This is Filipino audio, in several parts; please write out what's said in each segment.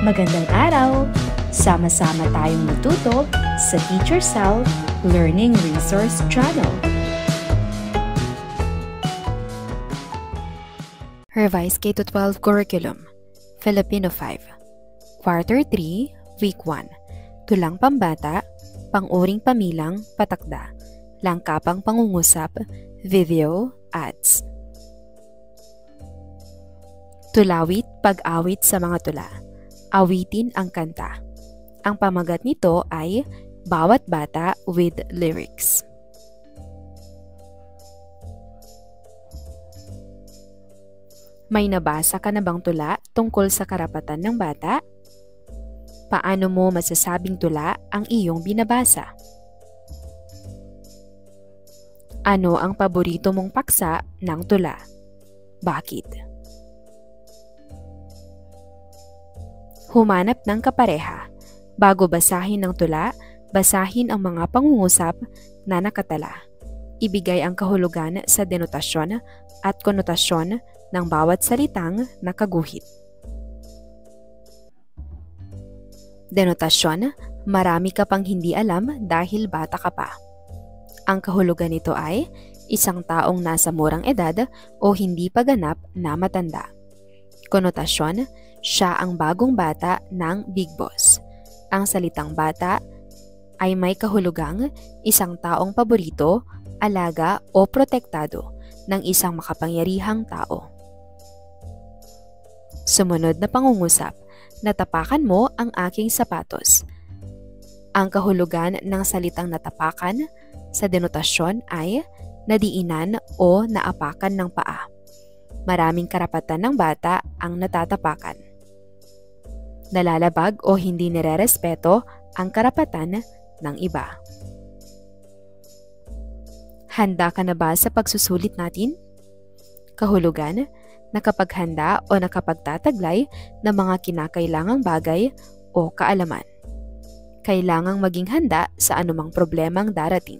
Magandang araw! Sama-sama tayong matuto sa Teacher Sal Learning Resource Channel. Revised K-12 Curriculum, Filipino 5, Quarter 3, Week 1, Tulang Pambata, Pang-uring Pamilang, Patakda, Langkapang Pangungusap, Video, Ads. Tulawit, pag-awit sa mga tula. Awitin ang kanta. Ang pamagat nito ay Bawat Bata with Lyrics. May nabasa ka na bang tula tungkol sa karapatan ng bata? Paano mo masasabing tula ang iyong binabasa? Ano ang paborito mong paksa ng tula? Bakit? Humanap ng kapareha. Bago basahin ng tula, basahin ang mga pangungusap na nakatala. Ibigay ang kahulugan sa denotasyon at konotasyon ng bawat salitang nakaguhit. Denotasyon, marami ka pang hindi alam dahil bata ka pa. Ang kahulugan nito ay isang taong nasa murang edad o hindi pa ganap na matanda. Konotasyon, siya ang bagong bata ng Big Boss. Ang salitang bata ay may kahulugang isang taong paborito, alaga o protektado ng isang makapangyarihang tao. Sumunod na pangungusap, natapakan mo ang aking sapatos. Ang kahulugan ng salitang natapakan sa denotasyon ay nadiinan o naapakan ng paa. Maraming karapatan ng bata ang natatapakan. Nalalabag o hindi nirerespeto ang karapatan ng iba. Handa ka na ba sa pagsusulit natin? Kahulugan, nakapaghanda o nakapagtataglay ng mga kinakailangang bagay o kaalaman. Kailangang maging handa sa anumang problemang darating.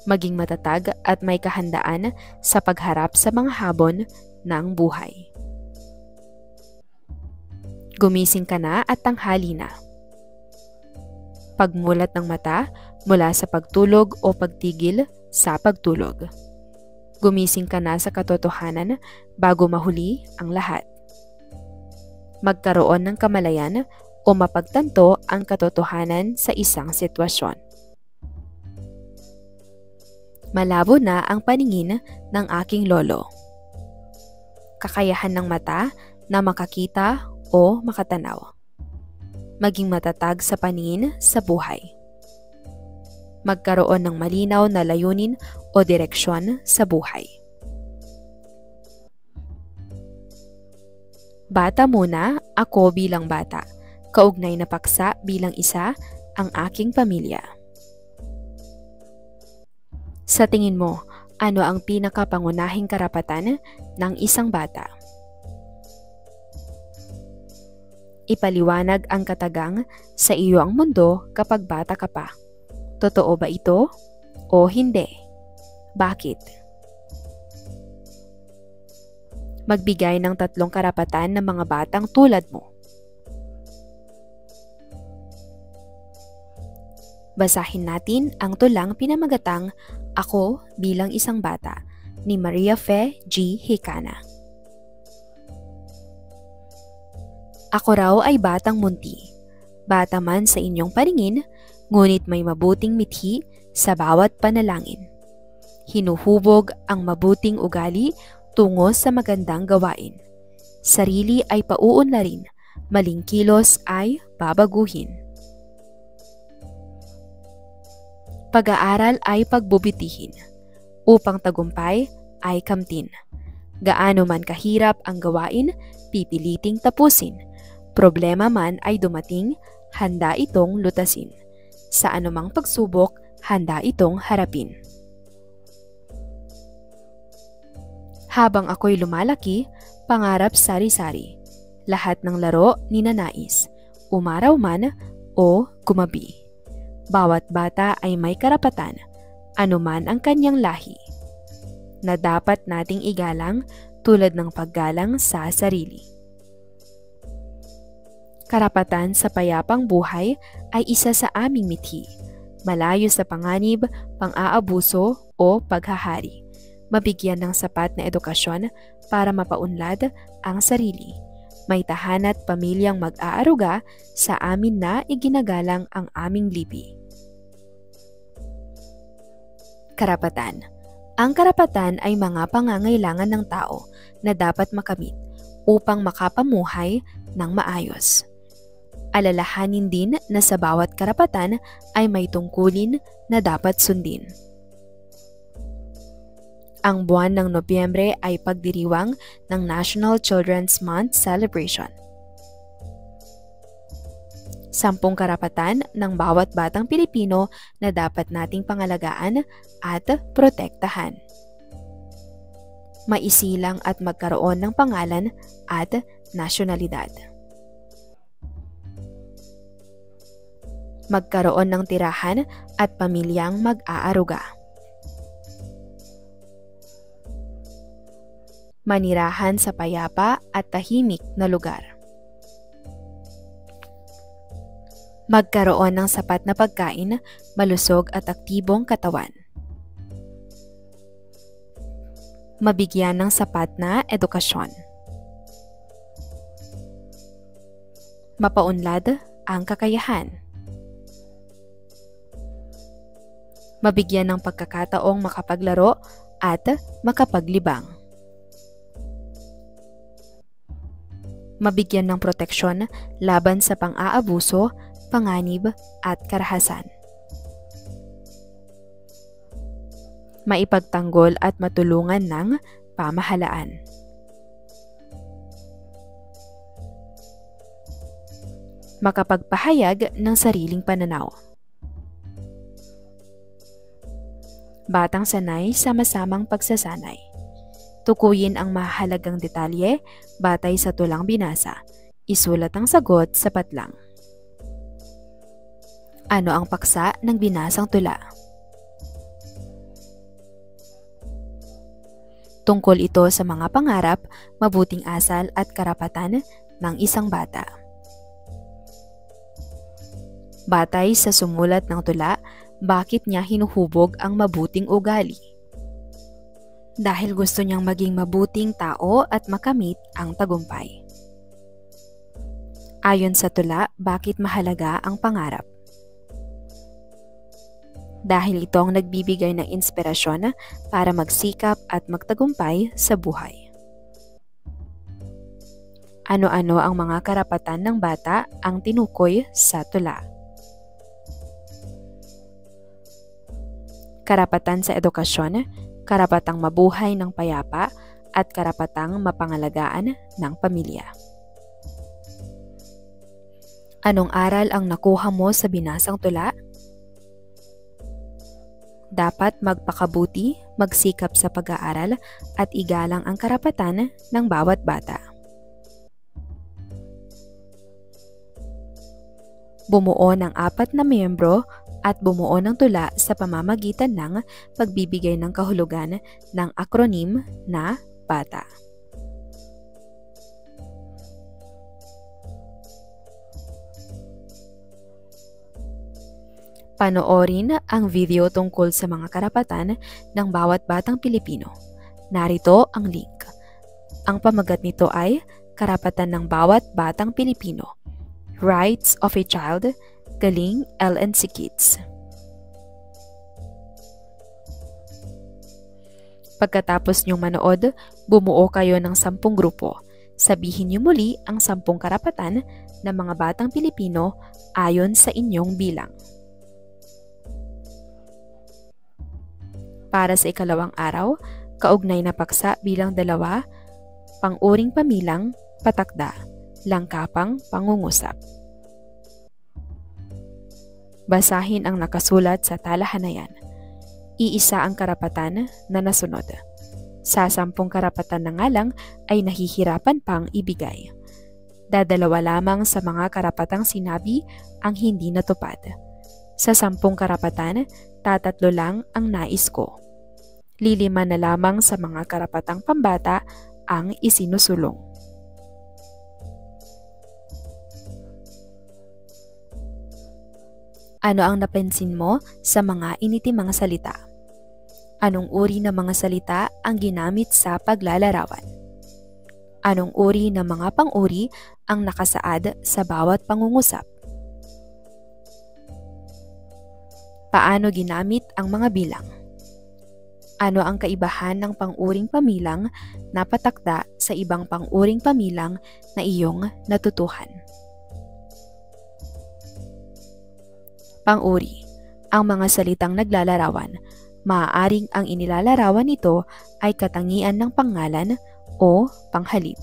Maging matatag at may kahandaan sa pagharap sa mga habon ng buhay. Gumising ka na at tanghali na. Pagmulat ng mata mula sa pagtulog o pagtigil sa pagtulog. Gumising ka na sa katotohanan bago mahuli ang lahat. Magkaroon ng kamalayan o mapagtanto ang katotohanan sa isang sitwasyon. Malabo na ang paningin ng aking lolo. Kakayahan ng mata na makakita o makatanaw. Maging matatag sa paningin sa buhay. Magkaroon ng malinaw na layunin o direksyon sa buhay. Bata muna, ako bilang bata. Kaugnay na paksa bilang isa ang aking pamilya. Sa tingin mo, ano ang pinakapangunahing karapatan ng isang bata? Ipaliwanag ang katagang sa iyo ang mundo kapag bata ka pa. Totoo ba ito o hindi? Bakit? Magbigay ng 3 karapatan ng mga batang tulad mo. Basahin natin ang tulang pinamagatang Ako bilang isang bata ni Maria Fe G. Hicana. Ako raw ay batang munti, bata man sa inyong paningin, ngunit may mabuting mithi sa bawat panalangin. Hinuhubog ang mabuting ugali tungo sa magandang gawain. Sarili ay pauunlarin, maling kilos ay babaguhin. Pag-aaral ay pagbubitihin, upang tagumpay ay kamtin. Gaano man kahirap ang gawain, pipiliting tapusin. Problema man ay dumating, handa itong lutasin. Sa anumang pagsubok, handa itong harapin. Habang ako'y lumalaki, pangarap sari-sari. Lahat ng laro ninanais, umaraw man o gumabi. Bawat bata ay may karapatan, anuman ang kanyang lahi, na dapat nating igalang tulad ng paggalang sa sarili. Karapatan sa payapang buhay ay isa sa aming mithi, malayo sa panganib, pang-aabuso o paghahari. Mabigyan ng sapat na edukasyon para mapaunlad ang sarili. May tahanan at pamilyang mag-aaruga sa amin na iginagalang ang aming lipi. Karapatan. Ang karapatan ay mga pangangailangan ng tao na dapat makamit upang makapamuhay ng maayos. Alalahanin din na sa bawat karapatan ay may tungkulin na dapat sundin. Ang buwan ng Nobyembre ay pagdiriwang ng National Children's Month Celebration. 10 karapatan ng bawat batang Pilipino na dapat nating pangalagaan at protektahan. Maisilang at magkaroon ng pangalan at nasyonalidad. Magkaroon ng tirahan at pamilyang mag-aaruga. Manirahan sa payapa at tahimik na lugar. Magkaroon ng sapat na pagkain, malusog at aktibong katawan. Mabigyan ng sapat na edukasyon. Mapaunlad ang kakayahan. Mabigyan ng pagkakataong makapaglaro at makapaglibang. Mabigyan ng proteksyon laban sa pang-aabuso, panganib at karahasan. Maipagtanggol at matulungan ng pamahalaan. Makapagpahayag ng sariling pananaw. Batang sanay, sama-samang pagsasanay. Tukuyin ang mahalagang detalye batay sa tulang binasa. Isulat ang sagot sapat lang. Ano ang paksa ng binasang tula? Tungkol ito sa mga pangarap, mabuting asal at karapatan ng isang bata. Batay sa sumulat ng tula, bakit niya hinuhubog ang mabuting ugali? Dahil gusto niyang maging mabuting tao at makamit ang tagumpay. Ayon sa tula, bakit mahalaga ang pangarap? Dahil ito ang nagbibigay ng inspirasyon para magsikap at magtagumpay sa buhay. Ano-ano ang mga karapatan ng bata ang tinukoy sa tula? Karapatan sa edukasyon, karapatang mabuhay ng payapa, at karapatang mapangalagaan ng pamilya. Anong aral ang nakuha mo sa binasang tula? Dapat magpakabuti, magsikap sa pag-aaral, at igalang ang karapatan ng bawat bata. Bumuo ng 4 na miyembro at bumuo ng tula sa pamamagitan ng pagbibigay ng kahulugan ng akronim na BATA. Panoorin ang video tungkol sa mga karapatan ng bawat batang Pilipino. Narito ang link. Ang pamagat nito ay Karapatan ng Bawat Batang Pilipino, Rights of a Child, galing LNC Kids. Pagkatapos niyong manood, bumuo kayo ng 10 grupo. Sabihin niyo muli ang 10 karapatan ng mga batang Pilipino ayon sa inyong bilang. Para sa ikalawang araw, kaugnay na paksa bilang 2, pang-uring pamilang, patakda, langkapang pangungusap. Basahin ang nakasulat sa talahanayan. Iisa ang karapatan na nasunod. Sa 10 karapatan na nga lang ay nahihirapan pang ibigay. 2 lamang sa mga karapatang sinabi ang hindi natupad. Sa 10 karapatan, 3 lang ang nais ko. 5 na lamang sa mga karapatang pambata ang isinusulong. Ano ang napansin mo sa mga initimang salita? Anong uri ng mga salita ang ginamit sa paglalarawan? Anong uri ng mga pang-uri ang nakasaad sa bawat pangungusap? Paano ginamit ang mga bilang? Ano ang kaibahan ng pang-uring pamilang na patakda sa ibang pang-uring pamilang na iyong natutuhan? Pang-uri. Ang mga salitang naglalarawan, maaaring ang inilalarawan nito ay katangian ng pangalan o panghalip.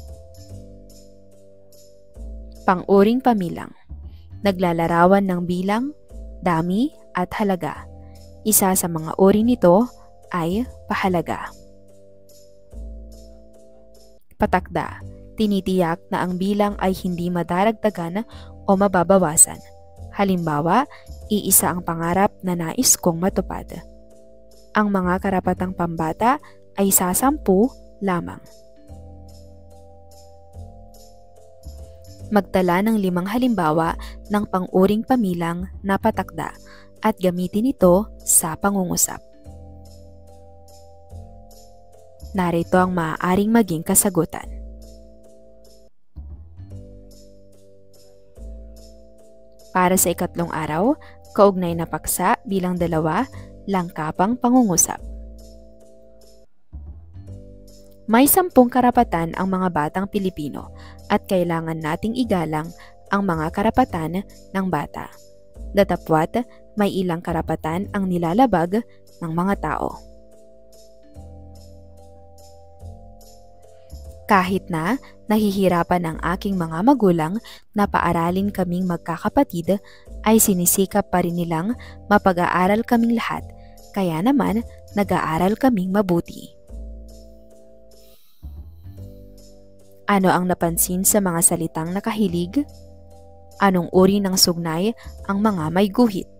Pang-uring pamilang. Naglalarawan ng bilang, dami at halaga. Isa sa mga uri nito ay pahalaga. Patakda. Tinitiyak na ang bilang ay hindi madaragdagan o mababawasan. Halimbawa, iisa ang pangarap na nais kong matupad. Ang mga karapatang pambata ay 10 lamang. Magtala ng 5 halimbawa ng pang-uring pamilang na patakda at gamitin ito sa pangungusap. Narito ang maaaring maging kasagutan. Para sa ikatlong araw, kaugnay na paksa bilang 2, langkapang pangungusap. May 10 karapatan ang mga batang Pilipino at kailangan nating igalang ang mga karapatan ng bata. Datapwat, may ilang karapatan ang nilalabag ng mga tao. Kahit na nahihirapan ang aking mga magulang na paaralin kaming magkakapatid, ay sinisikap pa rin nilang mapag-aaral kaming lahat, kaya naman nag-aaral kaming mabuti. Ano ang napansin sa mga salitang nakahilig? Anong uri ng sugnay ang mga may guhit?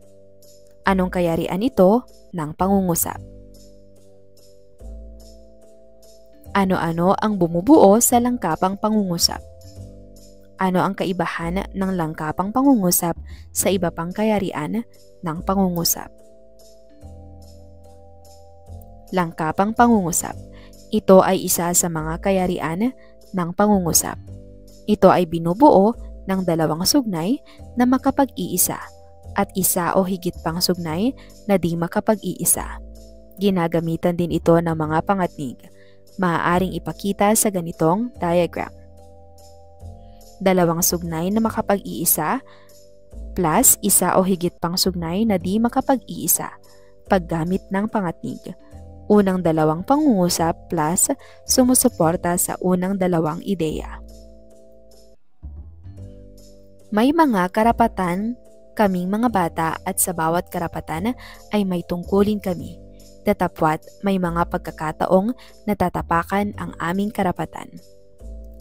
Anong kayarian ito ng pangungusap? Ano-ano ang bumubuo sa langkapang pangungusap? Ano ang kaibahan ng langkapang pangungusap sa iba pang kayarian ng pangungusap? Langkapang pangungusap. Ito ay isa sa mga kayarian ng pangungusap. Ito ay binubuo ng 2 sugnay na makapag-iisa at isa o higit pang sugnay na di makapag-iisa. Ginagamitan din ito ng mga pangatnig. Maaaring ipakita sa ganitong diagram. 2 sugnay na makapag-iisa plus isa o higit pang sugnay na di makapag-iisa paggamit ng pangatnig. Unang 2 pangungusap plus sumusuporta sa unang 2 ideya. May mga karapatan kaming mga bata at sa bawat karapatan ay may tungkulin kami. Datapwat, may mga pagkakataong natatapakan ang aming karapatan.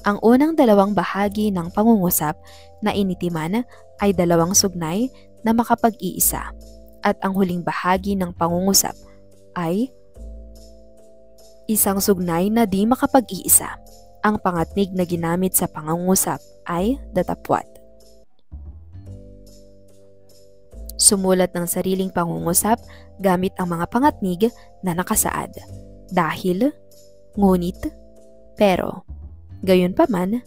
Ang unang 2 bahagi ng pangungusap na initiman ay 2 sugnay na makapag-iisa at ang huling bahagi ng pangungusap ay isang sugnay na di makapag-iisa. Ang pangatnig na ginamit sa pangungusap ay datapwat. Sumulat ng sariling pangungusap gamit ang mga pangatnig na nakasaad. Dahil, ngunit, pero, gayunpaman,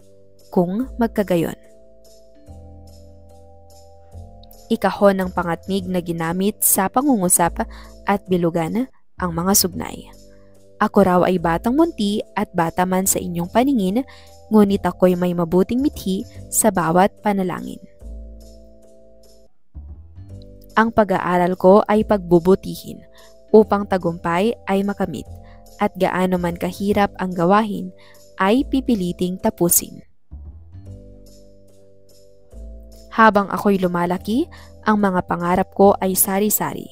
kung magkagayon. Ikahon ng pangatnig na ginamit sa pangungusap at bilugan ang mga sugnay. Ako raw ay batang munti at bata man sa inyong paningin, ngunit ako'y may mabuting mithi sa bawat panalangin. Ang pag-aaral ko ay pagbubutihin upang tagumpay ay makamit at gaano man kahirap ang gawahin ay pipiliting tapusin. Habang ako'y lumalaki, ang mga pangarap ko ay sari-sari.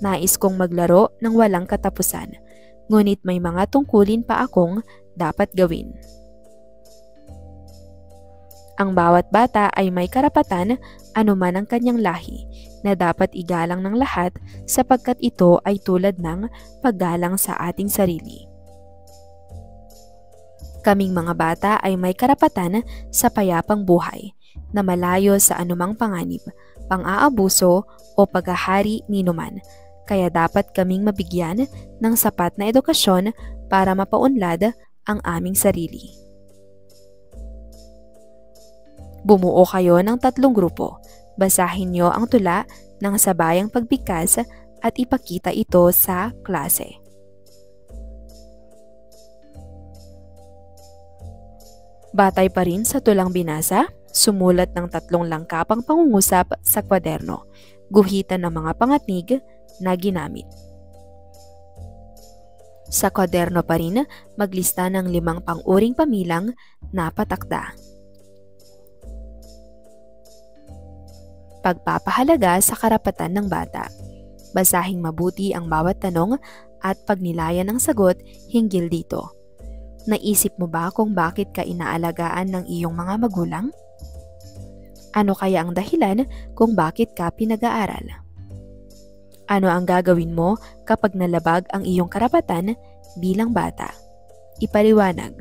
Nais kong maglaro ng walang katapusan, ngunit may mga tungkulin pa akong dapat gawin. Ang bawat bata ay may karapatan, anuman ang kanyang lahi, na dapat igalang ng lahat sapagkat ito ay tulad ng paggalang sa ating sarili. Kaming mga bata ay may karapatan sa payapang buhay na malayo sa anumang panganib, pang-aabuso o paghahari ninuman. Kaya dapat kaming mabigyan ng sapat na edukasyon para mapaunlad ang aming sarili. Bumuo kayo ng 3 grupo. Basahin niyo ang tula ng sabayang pagbigkas at ipakita ito sa klase. Batay pa rin sa tulang binasa, sumulat ng 3 langkapang pangungusap sa kwaderno, guhitan ng mga pangatnig na ginamit. Sa kwaderno pa rin, maglista ng 5 pang-uring pamilang na patakda. Pagpapahalaga sa karapatan ng bata. Basahing mabuti ang bawat tanong at pagnilayan ng sagot hinggil dito. Naisip mo ba kung bakit ka inaalagaan ng iyong mga magulang? Ano kaya ang dahilan kung bakit ka pinag-aaral? Ano ang gagawin mo kapag nalabag ang iyong karapatan bilang bata? Ipaliwanag.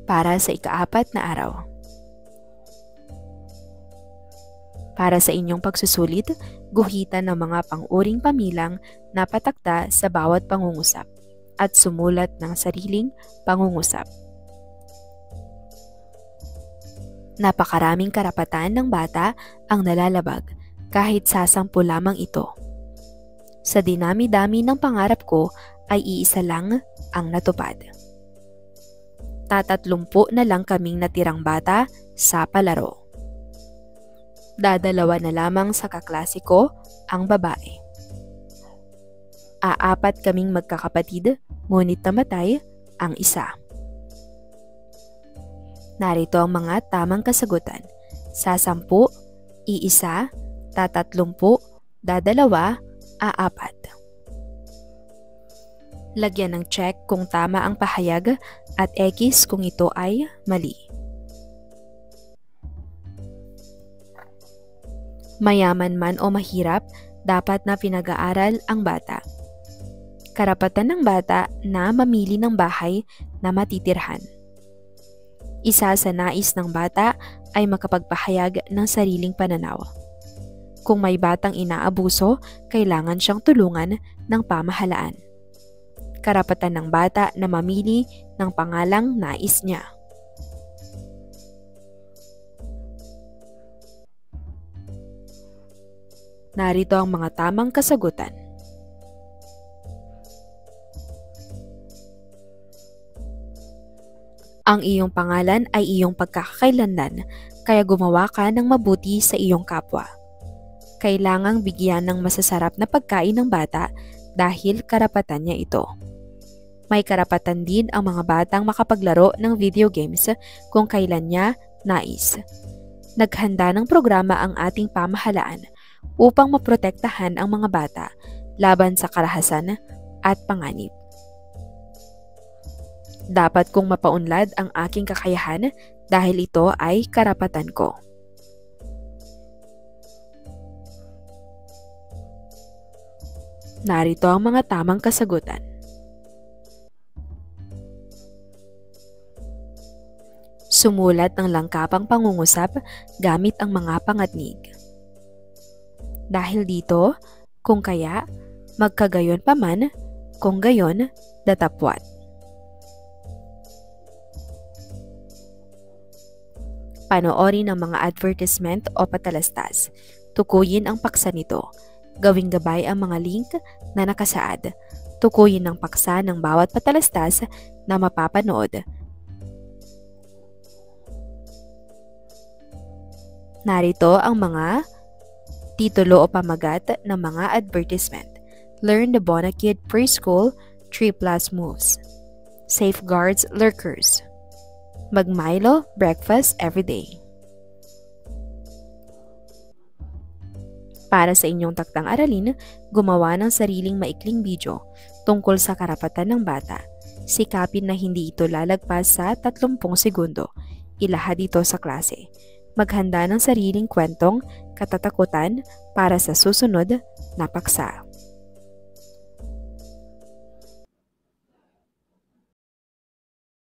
Para sa ika-4 na araw. Para sa inyong pagsusulit, guhitan ng mga pang-uring pamilang na patakda sa bawat pangungusap at sumulat ng sariling pangungusap. Napakaraming karapatan ng bata ang nalalabag kahit sa 10 lamang ito. Sa dinami-dami ng pangarap ko ay iisa lang ang natupad. 30 na lang kaming natirang bata sa palaro. Dadalawa na lamang sa kaklase ko ang babae. 4 kaming magkakapatid, ngunit namatay ang isa. Narito ang mga tamang kasagutan. Sa 10, iisa, 30, 2, 4. Lagyan ng check kung tama ang pahayag at X kung ito ay mali. Mayaman man o mahirap, dapat na pinag-aaral ang bata. Karapatan ng bata na mamili ng bahay na matitirhan. Isa sa nais ng bata ay makapagpahayag ng sariling pananaw. Kung may batang inaabuso, kailangan siyang tulungan ng pamahalaan. Karapatan ng bata na mamili ng pangalang nais niya. Narito ang mga tamang kasagutan. Ang iyong pangalan ay iyong pagkakailanlan, kaya gumawa ka ng mabuti sa iyong kapwa. Kailangang bigyan ng masasarap na pagkain ng bata dahil karapatan niya ito. May karapatan din ang mga batang makapaglaro ng video games kung kailan niya nais. Naghanda ng programa ang ating pamahalaan upang maprotektahan ang mga bata laban sa karahasan at panganib. Dapat kong mapaunlad ang aking kakayahan dahil ito ay karapatan ko. Narito ang mga tamang kasagutan. Sumulat ng langkapang pangungusap gamit ang mga pangatnig. Dahil dito, kung kaya, magkagayon pa man, kung gayon, datapwat. Panoorin ang mga advertisement o patalastas. Tukuyin ang paksa nito. Gawing gabay ang mga link na nakasaad. Tukuyin ang paksa ng bawat patalastas na mapapanood. Narito ang mga titulo o pamagat ng mga advertisement. Learn the Bonakid Preschool 3+ Moves. Safeguards Lurkers. Mag-Milo breakfast every day. Para sa inyong taktang aralin, gumawa ng sariling maikling video tungkol sa karapatan ng bata. Sikapin na hindi ito lalagpas sa 30 segundo. Ilahad ito sa klase. Maghanda ng sariling kwentong katatakutan para sa susunod na paksa.